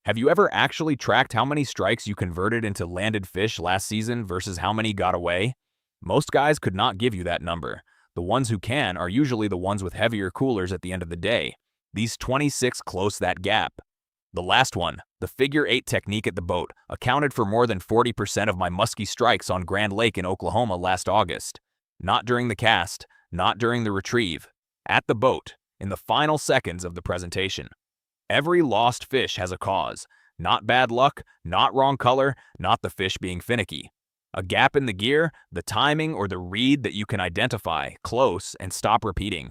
Have you ever actually tracked how many strikes you converted into landed fish last season versus how many got away? Most guys could not give you that number. The ones who can are usually the ones with heavier coolers at the end of the day. These 26 close that gap. The last one, the figure 8 technique at the boat, accounted for more than 40% of my musky strikes on Grand Lake in Oklahoma last August. Not during the cast, not during the retrieve. At the boat, in the final seconds of the presentation. Every lost fish has a cause. Not bad luck, not wrong color, not the fish being finicky. A gap in the gear, the timing, or the read that you can identify, close, and stop repeating.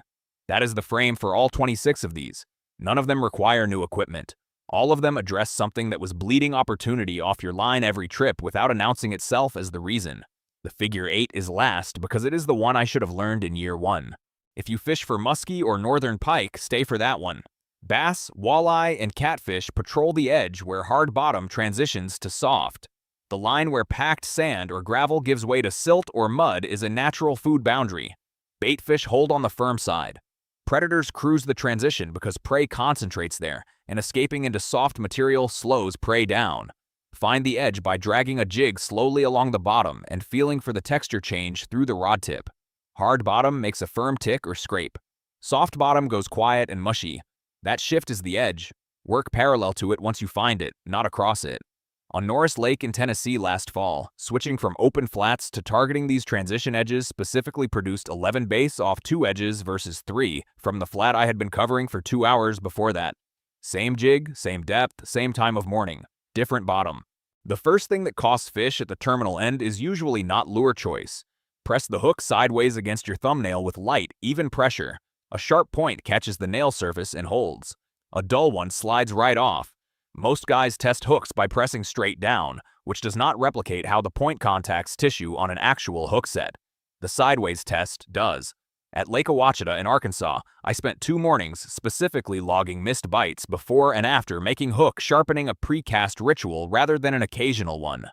That is the frame for all 26 of these. None of them require new equipment. All of them address something that was bleeding opportunity off your line every trip without announcing itself as the reason. The figure 8 is last because it is the one I should have learned in year 1. If you fish for muskie or northern pike, stay for that one. Bass, walleye, and catfish patrol the edge where hard bottom transitions to soft. The line where packed sand or gravel gives way to silt or mud is a natural food boundary. Baitfish hold on the firm side. Predators cruise the transition because prey concentrates there, and escaping into soft material slows prey down. Find the edge by dragging a jig slowly along the bottom and feeling for the texture change through the rod tip. Hard bottom makes a firm tick or scrape. Soft bottom goes quiet and mushy. That shift is the edge. Work parallel to it once you find it, not across it. On Norris Lake in Tennessee last fall, switching from open flats to targeting these transition edges specifically produced 11 bass off 2 edges versus 3 from the flat I had been covering for 2 hours before that. Same jig, same depth, same time of morning, different bottom. The first thing that costs fish at the terminal end is usually not lure choice. Press the hook sideways against your thumbnail with light, even pressure. A sharp point catches the nail surface and holds. A dull one slides right off. Most guys test hooks by pressing straight down, which does not replicate how the point contacts tissue on an actual hook set. The sideways test does. At Lake Ouachita in Arkansas, I spent 2 mornings specifically logging missed bites before and after making hook sharpening a pre-cast ritual rather than an occasional one.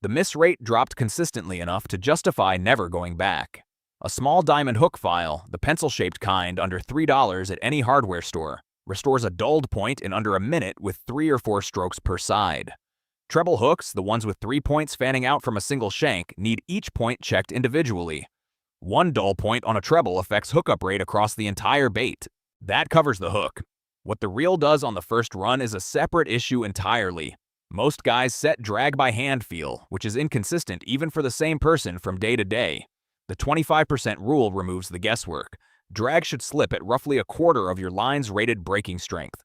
The miss rate dropped consistently enough to justify never going back. A small diamond hook file, the pencil-shaped kind under $3 at any hardware store, restores a dulled point in under a minute with 3 or 4 strokes per side. Treble hooks, the ones with 3 points fanning out from a single shank, need each point checked individually. One dull point on a treble affects hookup rate across the entire bait. That covers the hook. What the reel does on the first run is a separate issue entirely. Most guys set drag by hand feel, which is inconsistent even for the same person from day to day. The 25% rule removes the guesswork. Drag should slip at roughly a quarter of your line's rated breaking strength.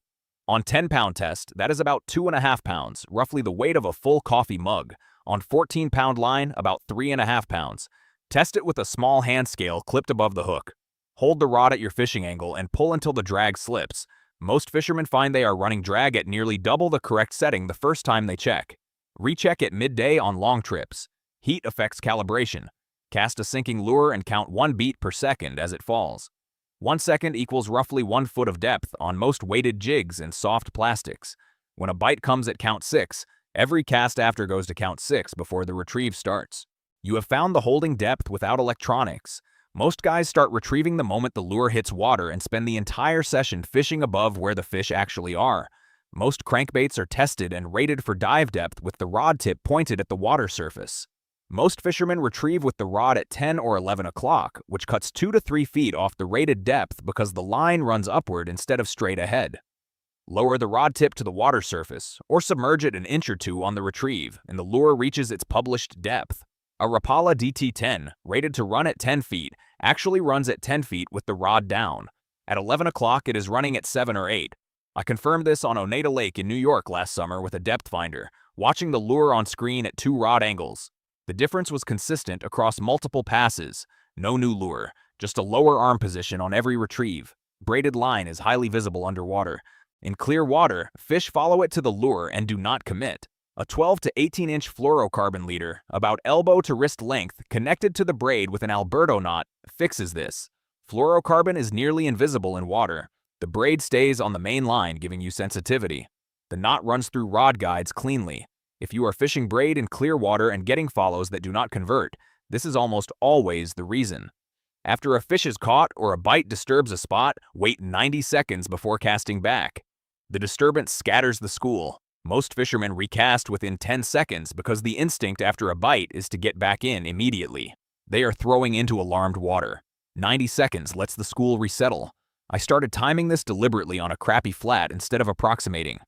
On 10-pound test, that is about 2.5 pounds, roughly the weight of a full coffee mug. On 14-pound line, about 3.5 pounds. Test it with a small hand scale clipped above the hook. Hold the rod at your fishing angle and pull until the drag slips. Most fishermen find they are running drag at nearly double the correct setting the first time they check. Recheck at midday on long trips. Heat affects calibration. Cast a sinking lure and count 1 beat per second as it falls. 1 second equals roughly 1 foot of depth on most weighted jigs and soft plastics. When a bite comes at count 6, every cast after goes to count 6 before the retrieve starts. You have found the holding depth without electronics. Most guys start retrieving the moment the lure hits water and spend the entire session fishing above where the fish actually are. Most crankbaits are tested and rated for dive depth with the rod tip pointed at the water surface. Most fishermen retrieve with the rod at 10 or 11 o'clock, which cuts 2 to 3 feet off the rated depth because the line runs upward instead of straight ahead. Lower the rod tip to the water surface, or submerge it an inch or 2 on the retrieve, and the lure reaches its published depth. A Rapala DT10, rated to run at 10 feet, actually runs at 10 feet with the rod down. At 11 o'clock, it is running at 7 or 8. I confirmed this on Oneida Lake in New York last summer with a depth finder, watching the lure on screen at 2 rod angles. The difference was consistent across multiple passes. No new lure, just a lower arm position on every retrieve. Braided line is highly visible underwater. In clear water, fish follow it to the lure and do not commit. A 12 to 18-inch fluorocarbon leader, about elbow to wrist length, connected to the braid with an Alberto knot, fixes this. Fluorocarbon is nearly invisible in water. The braid stays on the main line, giving you sensitivity. The knot runs through rod guides cleanly. If you are fishing braid in clear water and getting follows that do not convert, this is almost always the reason. After a fish is caught or a bite disturbs a spot, wait 90 seconds before casting back. The disturbance scatters the school. Most fishermen recast within 10 seconds because the instinct after a bite is to get back in immediately. They are throwing into alarmed water. 90 seconds lets the school resettle. I started timing this deliberately on a crappy flat instead of approximating.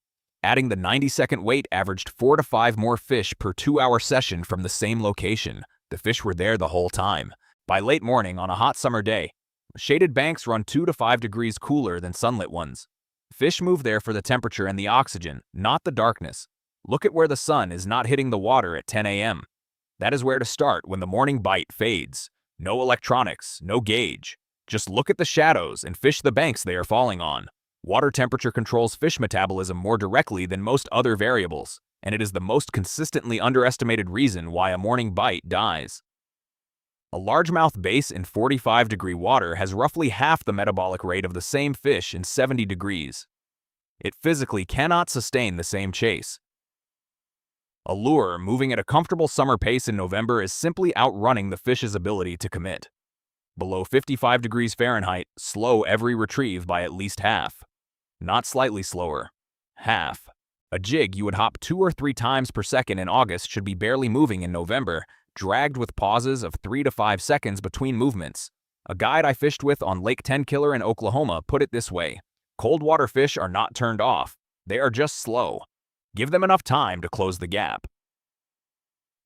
Adding the 90-second wait averaged 4 to 5 more fish per 2-hour session from the same location. The fish were there the whole time. By late morning on a hot summer day, shaded banks run 2 to 5 degrees cooler than sunlit ones. Fish move there for the temperature and the oxygen, not the darkness. Look at where the sun is not hitting the water at 10 a.m. That is where to start when the morning bite fades. No electronics, no gauge. Just look at the shadows and fish the banks they are falling on. Water temperature controls fish metabolism more directly than most other variables, and it is the most consistently underestimated reason why a morning bite dies. A largemouth bass in 45-degree water has roughly half the metabolic rate of the same fish in 70 degrees. It physically cannot sustain the same chase. A lure moving at a comfortable summer pace in November is simply outrunning the fish's ability to commit. Below 55 degrees Fahrenheit, slow every retrieve by at least half. Not slightly slower. Half. A jig you would hop 2 or 3 times per second in August should be barely moving in November, dragged with pauses of 3 to 5 seconds between movements. A guide I fished with on Lake Tenkiller in Oklahoma put it this way: cold water fish are not turned off. They are just slow. Give them enough time to close the gap.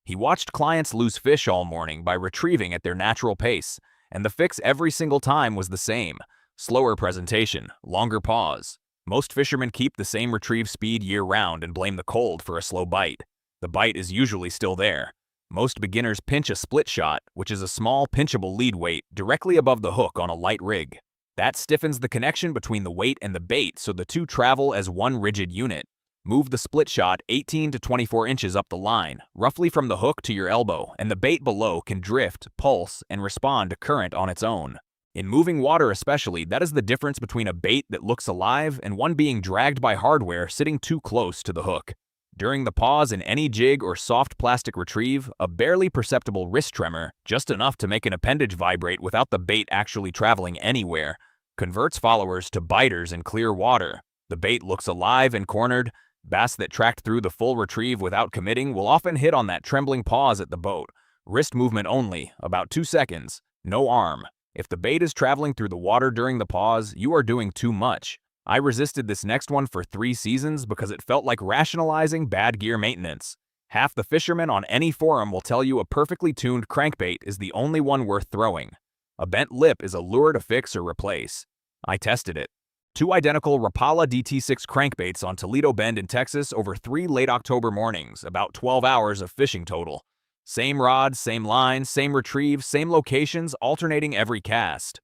He watched clients lose fish all morning by retrieving at their natural pace, and the fix every single time was the same: slower presentation, longer pause. Most fishermen keep the same retrieve speed year-round and blame the cold for a slow bite. The bite is usually still there. Most beginners pinch a split shot, which is a small pinchable lead weight, directly above the hook on a light rig. That stiffens the connection between the weight and the bait so the two travel as one rigid unit. Move the split shot 18 to 24 inches up the line, roughly from the hook to your elbow, and the bait below can drift, pulse, and respond to current on its own. In moving water especially, that is the difference between a bait that looks alive and one being dragged by hardware sitting too close to the hook. During the pause in any jig or soft plastic retrieve, a barely perceptible wrist tremor, just enough to make an appendage vibrate without the bait actually traveling anywhere, converts followers to biters in clear water. The bait looks alive and cornered. Bass that tracked through the full retrieve without committing will often hit on that trembling pause at the boat. Wrist movement only, about 2 seconds, no arm. If the bait is traveling through the water during the pause, you are doing too much. I resisted this next one for 3 seasons because it felt like rationalizing bad gear maintenance. Half the fishermen on any forum will tell you a perfectly tuned crankbait is the only one worth throwing. A bent lip is a lure to fix or replace. I tested it. 2 identical Rapala DT6 crankbaits on Toledo Bend in Texas over 3 late October mornings, about 12 hours of fishing total. Same rod, same line, same retrieve, same locations, alternating every cast.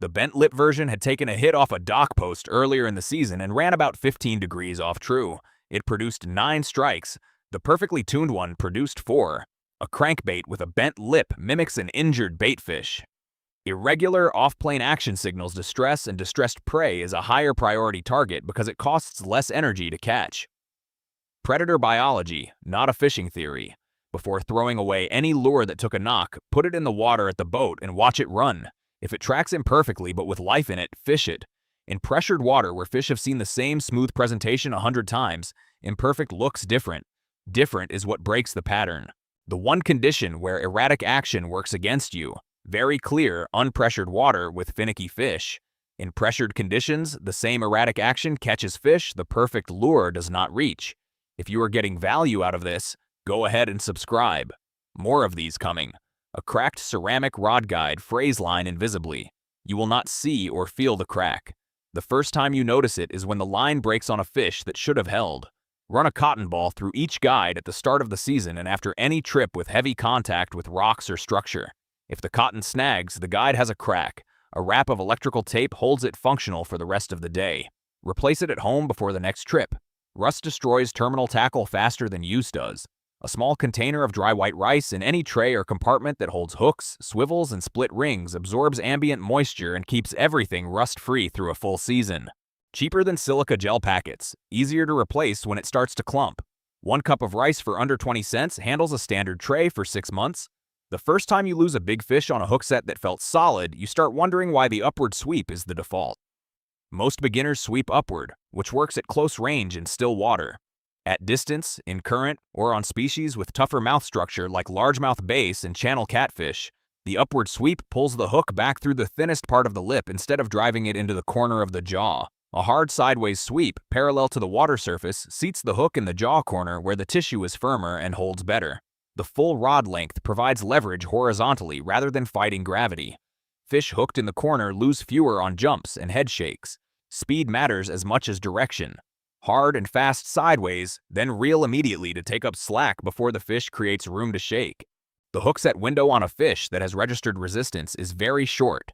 The bent lip version had taken a hit off a dock post earlier in the season and ran about 15 degrees off true. It produced 9 strikes. The perfectly tuned one produced 4. A crankbait with a bent lip mimics an injured baitfish. Irregular off-plane action signals distress and distressed prey is a higher priority target because it costs less energy to catch. Predator biology, not a fishing theory. Before throwing away any lure that took a knock, put it in the water at the boat and watch it run. If it tracks imperfectly but with life in it, fish it. In pressured water where fish have seen the same smooth presentation 100 times, imperfect looks different. Different is what breaks the pattern. The one condition where erratic action works against you. Very clear, unpressured water with finicky fish. In pressured conditions, the same erratic action catches fish the perfect lure does not reach. If you are getting value out of this, go ahead and subscribe. More of these coming. A cracked ceramic rod guide phrase line invisibly. You will not see or feel the crack. The first time you notice it is when the line breaks on a fish that should have held. Run a cotton ball through each guide at the start of the season and after any trip with heavy contact with rocks or structure. If the cotton snags, the guide has a crack. A wrap of electrical tape holds it functional for the rest of the day. Replace it at home before the next trip. Rust destroys terminal tackle faster than use does. A small container of dry white rice in any tray or compartment that holds hooks, swivels, and split rings absorbs ambient moisture and keeps everything rust-free through a full season. Cheaper than silica gel packets, easier to replace when it starts to clump. 1 cup of rice for under 20 cents handles a standard tray for 6 months. The first time you lose a big fish on a hook set that felt solid, you start wondering why the upward sweep is the default. Most beginners sweep upward, which works at close range in still water. At distance, in current, or on species with tougher mouth structure like largemouth bass and channel catfish, the upward sweep pulls the hook back through the thinnest part of the lip instead of driving it into the corner of the jaw. A hard sideways sweep, parallel to the water surface, seats the hook in the jaw corner where the tissue is firmer and holds better. The full rod length provides leverage horizontally rather than fighting gravity. Fish hooked in the corner lose fewer on jumps and head shakes. Speed matters as much as direction. Hard and fast sideways, then reel immediately to take up slack before the fish creates room to shake. The hook set window on a fish that has registered resistance is very short.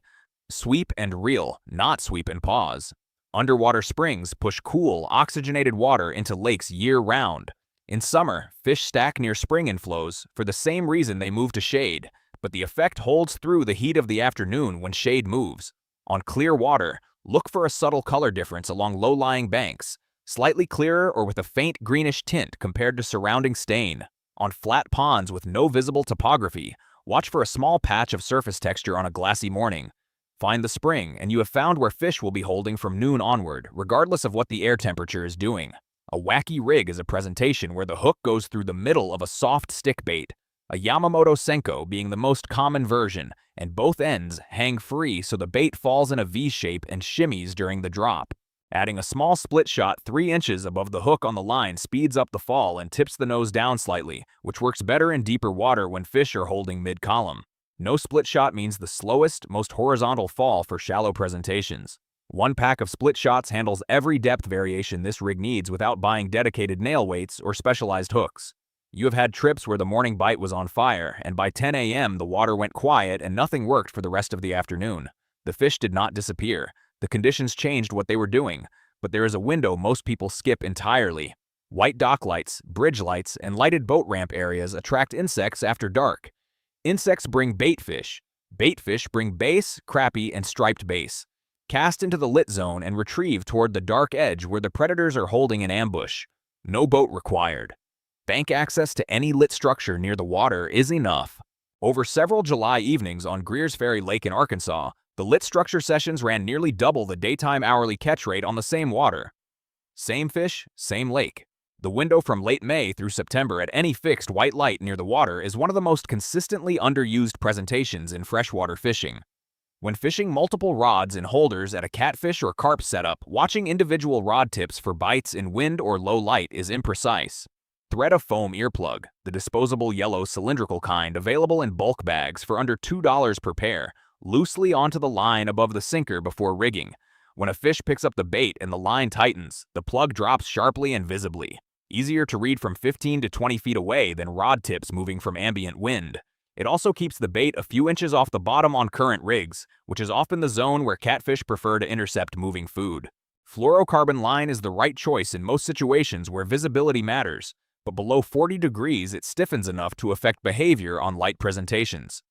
Sweep and reel, not sweep and pause. Underwater springs push cool, oxygenated water into lakes year-round. In summer, fish stack near spring inflows for the same reason they move to shade, but the effect holds through the heat of the afternoon when shade moves. On clear water, look for a subtle color difference along low-lying banks, slightly clearer or with a faint greenish tint compared to surrounding stain. On flat ponds with no visible topography, watch for a small patch of surface texture on a glassy morning. Find the spring, and you have found where fish will be holding from noon onward, regardless of what the air temperature is doing. A wacky rig is a presentation where the hook goes through the middle of a soft stick bait, a Yamamoto Senko being the most common version, and both ends hang free so the bait falls in a V shape and shimmies during the drop. Adding a small split shot 3 inches above the hook on the line speeds up the fall and tips the nose down slightly, which works better in deeper water when fish are holding mid-column. No split shot means the slowest, most horizontal fall for shallow presentations. One pack of split shots handles every depth variation this rig needs without buying dedicated nail weights or specialized hooks. You have had trips where the morning bite was on fire, and by 10 a.m. the water went quiet and nothing worked for the rest of the afternoon. The fish did not disappear. The conditions changed what they were doing, but there is a window most people skip entirely. White dock lights, bridge lights, and lighted boat ramp areas attract insects after dark. Insects bring bait fish. Bait fish bring bass, crappie, and striped bass. Cast into the lit zone and retrieve toward the dark edge where the predators are holding an ambush. No boat required. Bank access to any lit structure near the water is enough. Over several July evenings on Greer's Ferry Lake in Arkansas, the lit structure sessions ran nearly double the daytime hourly catch rate on the same water. Same fish, same lake. The window from late May through September at any fixed white light near the water is one of the most consistently underused presentations in freshwater fishing. When fishing multiple rods in holders at a catfish or carp setup, watching individual rod tips for bites in wind or low light is imprecise. Thread a foam earplug, the disposable yellow cylindrical kind available in bulk bags for under $2 per pair, loosely onto the line above the sinker before rigging. When a fish picks up the bait and the line tightens, the plug drops sharply and visibly. Easier to read from 15 to 20 feet away than rod tips moving from ambient wind. It also keeps the bait a few inches off the bottom on current rigs, which is often the zone where catfish prefer to intercept moving food. Fluorocarbon line is the right choice in most situations where visibility matters, but below 40 degrees it stiffens enough to affect behavior on light presentations.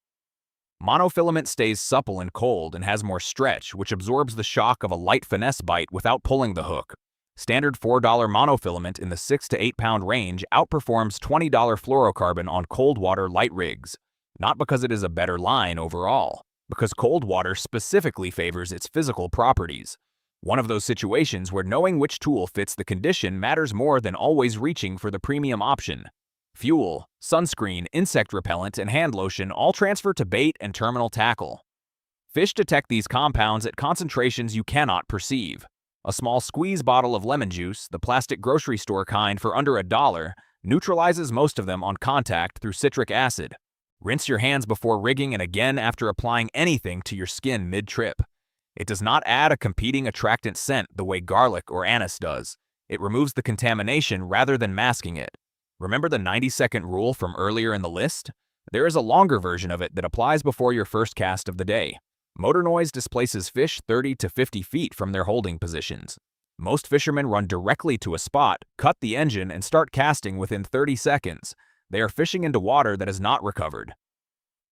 Monofilament stays supple and cold and has more stretch, which absorbs the shock of a light finesse bite without pulling the hook. Standard $4 monofilament in the 6 to 8 pound range outperforms $20 fluorocarbon on cold water light rigs. Not because it is a better line overall, because cold water specifically favors its physical properties. One of those situations where knowing which tool fits the condition matters more than always reaching for the premium option. Fuel, sunscreen, insect repellent, and hand lotion all transfer to bait and terminal tackle. Fish detect these compounds at concentrations you cannot perceive. A small squeeze bottle of lemon juice, the plastic grocery store kind for under $1, neutralizes most of them on contact through citric acid. Rinse your hands before rigging and again after applying anything to your skin mid-trip. It does not add a competing attractant scent the way garlic or anise does. It removes the contamination rather than masking it. Remember the 90-second rule from earlier in the list? There is a longer version of it that applies before your first cast of the day. Motor noise displaces fish 30 to 50 feet from their holding positions. Most fishermen run directly to a spot, cut the engine, and start casting within 30 seconds. They are fishing into water that is not recovered.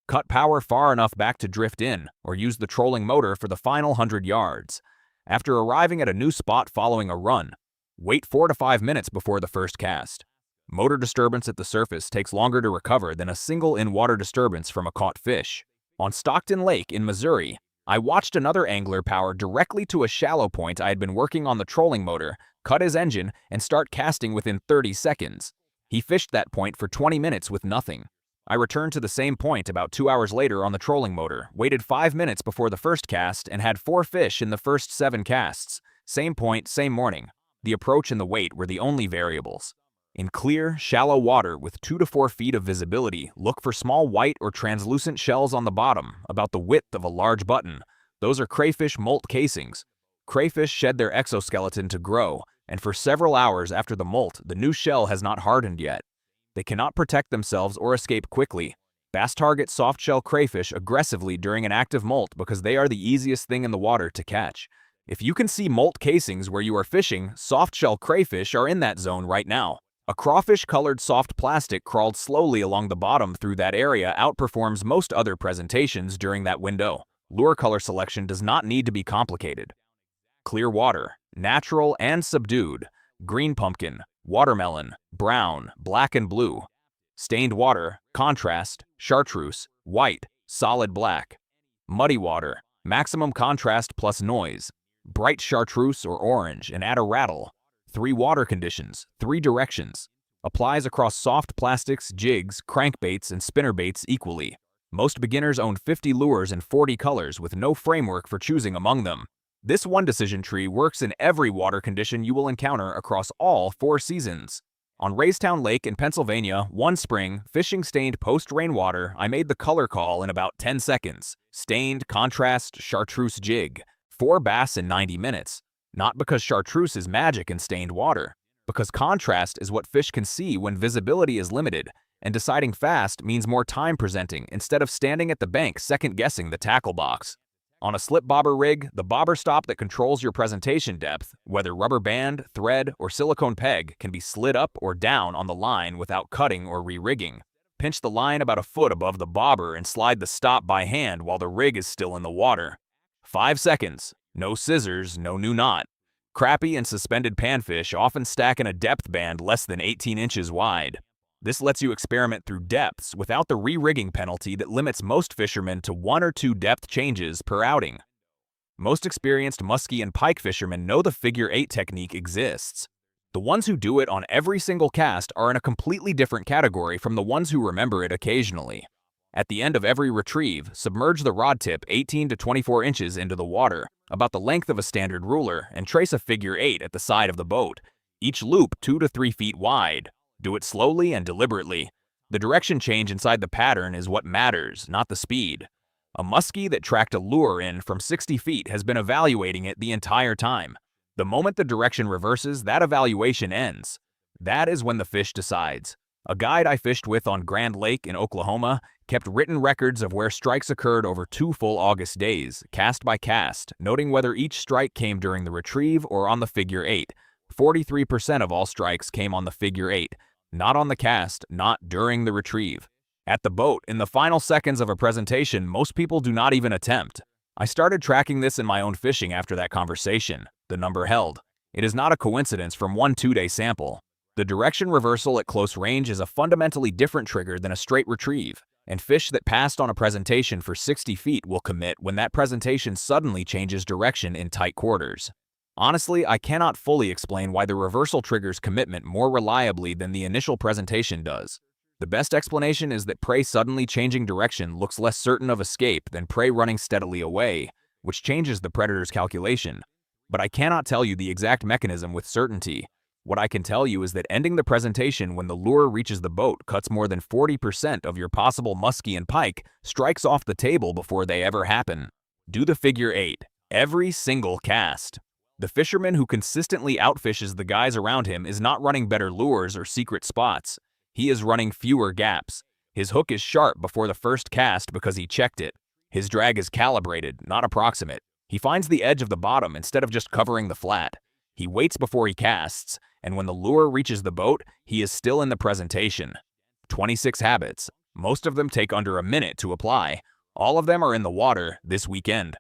Cut power far enough back to drift in, or use the trolling motor for the final 100 yards. After arriving at a new spot following a run, wait 4 to 5 minutes before the first cast. Motor disturbance at the surface takes longer to recover than a single in-water disturbance from a caught fish. On Stockton Lake in Missouri, I watched another angler power directly to a shallow point I had been working on the trolling motor, cut his engine, and start casting within 30 seconds. He fished that point for 20 minutes with nothing. I returned to the same point about 2 hours later on the trolling motor, waited 5 minutes before the first cast, and had 4 fish in the first 7 casts. Same point, same morning. The approach and the weight were the only variables. In clear, shallow water with 2 to 4 feet of visibility, look for small white or translucent shells on the bottom, about the width of a large button. Those are crayfish molt casings. Crayfish shed their exoskeleton to grow, and for several hours after the molt, the new shell has not hardened yet. They cannot protect themselves or escape quickly. Bass target softshell crayfish aggressively during an active molt because they are the easiest thing in the water to catch. If you can see molt casings where you are fishing, softshell crayfish are in that zone right now. A crawfish-colored soft plastic crawled slowly along the bottom through that area outperforms most other presentations during that window. Lure color selection does not need to be complicated. Clear water, natural and subdued, green pumpkin, watermelon, brown, black and blue. Stained water, contrast, chartreuse, white, solid black. Muddy water, maximum contrast plus noise. Bright chartreuse or orange and add a rattle. 3 water conditions, 3 directions. Applies across soft plastics, jigs, crankbaits, and spinnerbaits equally. Most beginners own 50 lures in 40 colors with no framework for choosing among them. This one decision tree works in every water condition you will encounter across all 4 seasons. On Raystown Lake in Pennsylvania, one spring, fishing stained post-rain water, I made the color call in about 10 seconds. Stained, contrast, chartreuse jig. 4 bass in 90 minutes. Not because chartreuse is magic in stained water, because contrast is what fish can see when visibility is limited, and deciding fast means more time presenting instead of standing at the bank second-guessing the tackle box. On a slip bobber rig, the bobber stop that controls your presentation depth, whether rubber band, thread, or silicone peg, can be slid up or down on the line without cutting or re-rigging. Pinch the line about a foot above the bobber and slide the stop by hand while the rig is still in the water. 5 seconds. No scissors, no new knot. Crappie and suspended panfish often stack in a depth band less than 18 inches wide. This lets you experiment through depths without the re-rigging penalty that limits most fishermen to 1 or 2 depth changes per outing. Most experienced muskie and pike fishermen know the figure 8 technique exists. The ones who do it on every single cast are in a completely different category from the ones who remember it occasionally. At the end of every retrieve, submerge the rod tip 18 to 24 inches into the water, about the length of a standard ruler, and trace a figure 8 at the side of the boat, each loop 2 to 3 feet wide. Do it slowly and deliberately. The direction change inside the pattern is what matters, not the speed. A muskie that tracked a lure in from 60 feet has been evaluating it the entire time. The moment the direction reverses, that evaluation ends. That is when the fish decides. A guide I fished with on Grand Lake in Oklahoma kept written records of where strikes occurred over 2 full August days, cast by cast, noting whether each strike came during the retrieve or on the figure 8. 43% of all strikes came on the figure 8, not on the cast, not during the retrieve. At the boat, in the final seconds of a presentation, most people do not even attempt. I started tracking this in my own fishing after that conversation. The number held. It is not a coincidence from one 2-day sample. The direction reversal at close range is a fundamentally different trigger than a straight retrieve, and fish that passed on a presentation for 60 feet will commit when that presentation suddenly changes direction in tight quarters. Honestly, I cannot fully explain why the reversal triggers commitment more reliably than the initial presentation does. The best explanation is that prey suddenly changing direction looks less certain of escape than prey running steadily away, which changes the predator's calculation. But I cannot tell you the exact mechanism with certainty. What I can tell you is that ending the presentation when the lure reaches the boat cuts more than 40% of your possible muskie and pike strikes off the table before they ever happen. Do the figure 8. Every single cast. The fisherman who consistently outfishes the guys around him is not running better lures or secret spots. He is running fewer gaps. His hook is sharp before the first cast because he checked it. His drag is calibrated, not approximate. He finds the edge of the bottom instead of just covering the flat. He waits before he casts, and when the lure reaches the boat, he is still in the presentation. 26 habits. Most of them take under a minute to apply. All of them are in the water this weekend.